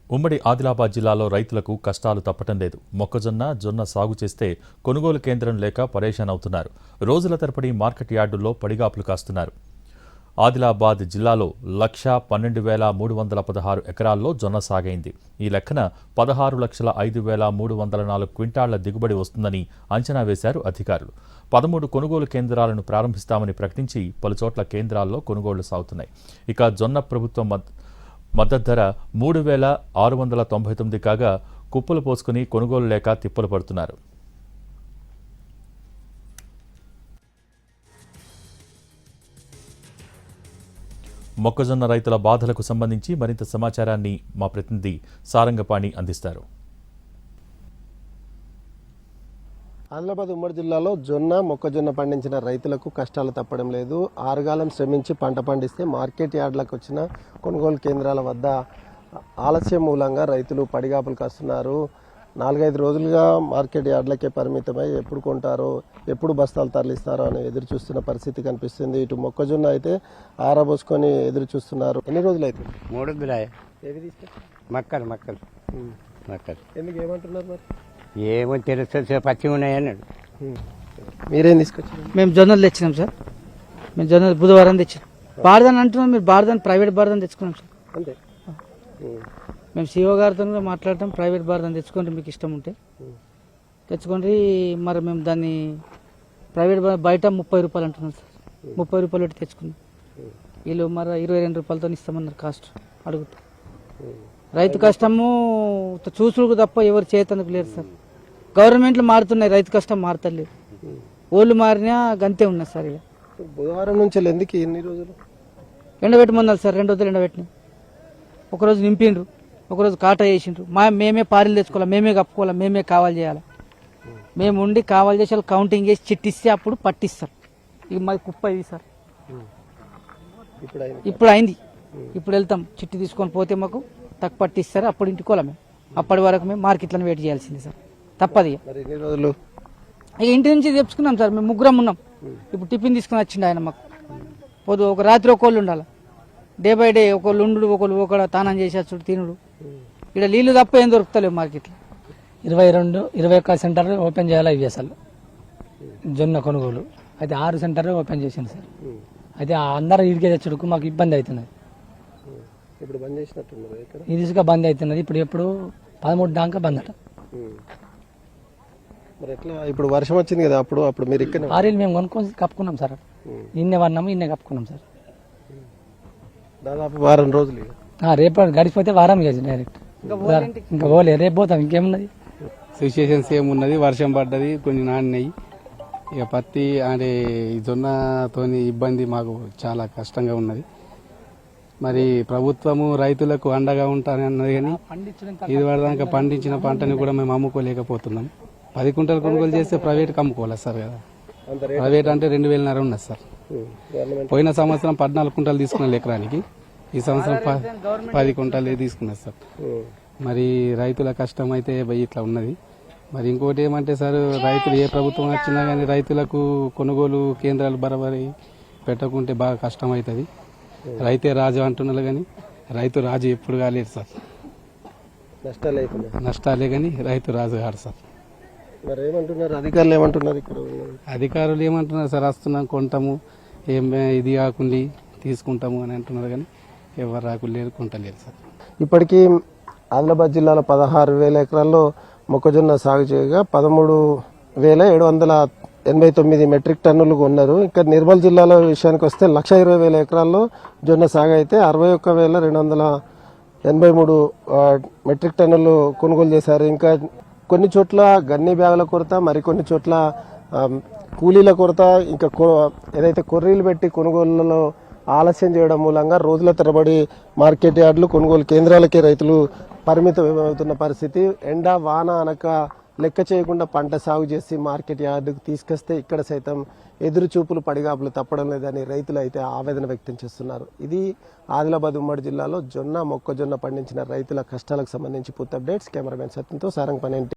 ఉమ్మడి ఆదిలాబాద్ జిల్లాలో రైతులకు కష్టాలు తప్పటం లేదు. మొక్కజొన్న, జొన్న సాగు చేస్తే కొనుగోలు కేంద్రం లేక పరేషాన్ అవుతున్నారు. రోజుల తరబడి మార్కెట్ యార్డుల్లో పడిగాపులు కాస్తున్నారు. ఆదిలాబాద్ జిల్లాలో 1,12,316 ఎకరాల్లో జొన్న సాగైంది. ఈ లెక్కన 16,05,304 క్వింటాళ్ల దిగుబడి వస్తుందని అంచనా వేశారు అధికారులు. 13 కొనుగోలు కేంద్రాలను ప్రారంభిస్తామని ప్రకటించి పలుచోట్ల కేంద్రాల్లో కొనుగోళ్లు సాగుతున్నాయి. ఇక జొన్న ప్రభుత్వం మద్దతు ధర 3,699 కాగా కుప్పలు పోసుకుని కొనుగోలు లేక తిప్పలు పడుతున్నారు. మొక్కజొన్న రైతుల బాధలకు సంబంధించి మరింత సమాచారాన్ని మా ప్రతినిధి సారంగపాణి అందిస్తారు. ఆదిలాబాద్ ఉమ్మడి జిల్లాలో జొన్న మొక్కజొన్న పండించిన రైతులకు కష్టాలు తప్పడం లేదు. ఆరుగాలం శ్రమించి పంట పండిస్తే మార్కెట్ యార్డులకు వచ్చిన కొనుగోలు కేంద్రాల వద్ద ఆలస్యం మూలంగా రైతులు పడిగాపులు కాస్తున్నారు. 4-5 రోజులుగా మార్కెట్ యార్డులకే పరిమితమై ఎప్పుడు కొంటారో, ఎప్పుడు బస్తాలు తరలిస్తారో అని ఎదురు చూస్తున్న పరిస్థితి కనిపిస్తుంది. ఇటు మొక్కజొన్న అయితే ఆరబోసుకొని ఎదురు చూస్తున్నారు. ఎన్ని రోజులు అయితే? 3 రోజులు. ఏవి తీసుకు మక్కలు ఎందుకు ఏమంటున్నారు మరి? ఏమో తెలుస్తుంది, పచ్చి ఉన్నాయి అన్నాడు. మీరేం తీసుకొచ్చారు? మేము జొన్నలు తెచ్చినాం సార్. మేము జొన్నలు బుధవారం తెచ్చినాం. బార్దాన్ అంటున్నాం, మీరు బార్దాన్ ప్రైవేట్ బార్దాన్ తెచ్చుకున్నాం సార్. అంతే. మేము సిఓ గారితో మాట్లాడతాం, ప్రైవేట్ బార్దాన్ తెచ్చుకోండి, మీకు ఇష్టం ఉంటే తెచ్చుకోండి. మరి మేము దాన్ని ప్రైవేట్ బయట 30 రూపాయలు అంటున్నాం సార్. 30 రూపాయలు పెట్టి తెచ్చుకున్నాం. వీళ్ళు మరి 22 రూపాయలతో ఇస్తామన్నారు కాస్ట్ అడుగుతా. రైతు కష్టము చూసుడు తప్ప ఎవరు చేతందుకు లేరు సార్. గవర్నమెంట్లు మారుతున్నాయి, రైతు కష్టం మారుతలేదు. ఓళ్ళు మారినా గంతే ఉన్నాయి సార్. ఇక బుధవారం నుంచి ఎందుకు ఎన్ని రోజులు ఎండబెట్టమన్నారు సార్. 2 రోజులు ఎండబెట్టినాం. ఒకరోజు నింపిండ్రు, ఒకరోజు కాటా వేసిండ్రు. మేమే పారీలు తెచ్చుకోవాలి, మేమే కప్పుకోవాలి, మేమే కావాలి చేయాలి. మేము ఉండి కావాలి చేసి వాళ్ళు కౌంటింగ్ చేసి చిట్టిస్తే అప్పుడు పట్టిస్తారు. ఇక మాది కుప్ప ఇది సార్. ఇప్పుడు అయింది. ఇప్పుడు వెళ్తాం, చిట్టి తీసుకొని పోతే మాకు తక్కువ పట్టిస్తారు. అప్పుడు ఇంటికోవాలి మేము. అప్పటి వరకు మేము మార్కెట్లను వెయిట్ చేయాల్సింది సార్, తప్పది. ఇక ఇంటి నుంచి తెచ్చుకున్నాం సార్. మేము 3 ఉన్నాం. ఇప్పుడు టిఫిన్ తీసుకుని వచ్చిండు ఆయన మాకు. పొద్దు ఒక రాత్రి ఒకళ్ళు ఉండాలి. డే బై డే ఒకళ్ళు ఉండు, ఒకళ్ళు తానం చేసేస్తాడు తినుడు. ఇక్కడ నీళ్లు తప్ప ఏం దొరుకుతలేవు మార్కెట్లో. 21 సెంటర్లు ఓపెన్ చేయాలి. ఇవి అసలు జొన్న కొనుగోలు అయితే 6 సెంటర్లు ఓపెన్ చేసింది సార్. అయితే అందరూ ఇడికే తెచ్చుడుకు మాకు ఇబ్బంది అవుతున్నది. ఇది ఇసుక బంద్ అవుతున్నది. ఎప్పుడు 13 దాకా బంద్ అట. ఇప్పుడు వర్షం వచ్చింది కదా, అప్పుడు మీరు ఇక్కడ ఆరీలు మేము కొనుక్కొని కప్పుకున్నాం సార్. నిన్నే వన్నాము, నిన్నే కప్పుకున్నాం సార్. దాదాపు వారం రోజులు. రేపు గడిచిపోతే వారం డైరెక్ట్ ఇంకా పోలే. రేపు పోతాం. ఇంకేమున్నది సిచ్యుయేషన్ సేమ్ ఉన్నది. వర్షం పడ్డది, కొన్ని నానినాయి. ఇక పత్తి అంటే జొన్నతోని ఇబ్బంది మాకు చాలా కష్టంగా ఉన్నది. మరి ప్రభుత్వము రైతులకు అండగా ఉంటానని అన్నది, కానీ ఇది వరదాకా పండించిన పంటని కూడా మేము అమ్ముకోలేకపోతున్నాం. 10 క్వింటాలు కొనుగోలు చేస్తే ప్రైవేట్కి అమ్ముకోవాలి సార్ కదా. ప్రైవేట్ అంటే 2,500 ఉన్నది సార్. పోయిన సంవత్సరం 14 క్వింటాలు తీసుకున్న ఎకరానికి, ఈ సంవత్సరం 10 క్వింటాలు తీసుకున్నారు సార్. మరి రైతుల కష్టం అయితే ఇట్లా ఉన్నది. మరి ఇంకోటి ఏమంటే సార్, రైతులు ఏ ప్రభుత్వం వచ్చినా కానీ రైతులకు కొనుగోలు కేంద్రాలు బరాబరి పెట్టకుంటే బాగా కష్టం అవుతుంది. రైతే రాజు అంటున్నారు కానీ రైతు రాజు ఎప్పుడు కాలేదు సార్. నష్టాలే కానీ రైతు రాజు కాదు సార్. అధికారులు ఏమంటున్నారు సార్, వస్తున్నాం, కొంటాము, ఏం ఇది కాకుండా తీసుకుంటాము అని అంటున్నారు కానీ ఎవరు రాకులేరు, కొంటలేరు సార్. ఇప్పటికీ ఆదిలాబాద్ జిల్లాలో 16,000 ఎకరాల్లో మొక్కజొన్న సాగు చేయగా 13,789 మెట్రిక్ టన్నులు కొన్నారు. ఇంకా నిర్మల్ జిల్లాలో విషయానికి వస్తే 1,20,000 ఎకరాల్లో జొన్న సాగు అయితే 61,283 మెట్రిక్ టన్నులు కొనుగోలు చేశారు. ఇంకా కొన్ని చోట్ల గన్ని బ్యాగుల కొరత, మరికొన్ని చోట్ల కూలీల కొరత, ఇంకా ఏదైతే కొర్రీలు పెట్టి కొనుగోళ్లలో ఆలస్యం చేయడం మూలంగా రోజుల తరబడి మార్కెట్ యార్డులు, కొనుగోలు కేంద్రాలకే రైతులు పరిమితమవుతున్న పరిస్థితి. ఎండ వాన అనక లెక్క చేయకుండా పంట సాగు చేసి మార్కెట్ యార్డుకు తీసుకొస్తే ఇక్కడ సైతం ఎదురు చూపులు పడిగాపులు తప్పడం లేదని రైతులు అయితే ఆవేదన వ్యక్తం చేస్తున్నారు. ఇది ఆదిలాబాద్ ఉమ్మడి జిల్లాలో జొన్న మొక్కజొన్న పండించిన రైతుల కష్టాలకు సంబంధించి పూర్తి అప్డేట్స్. కెమెరామెన్ సత్యంతో సారంగపాణి.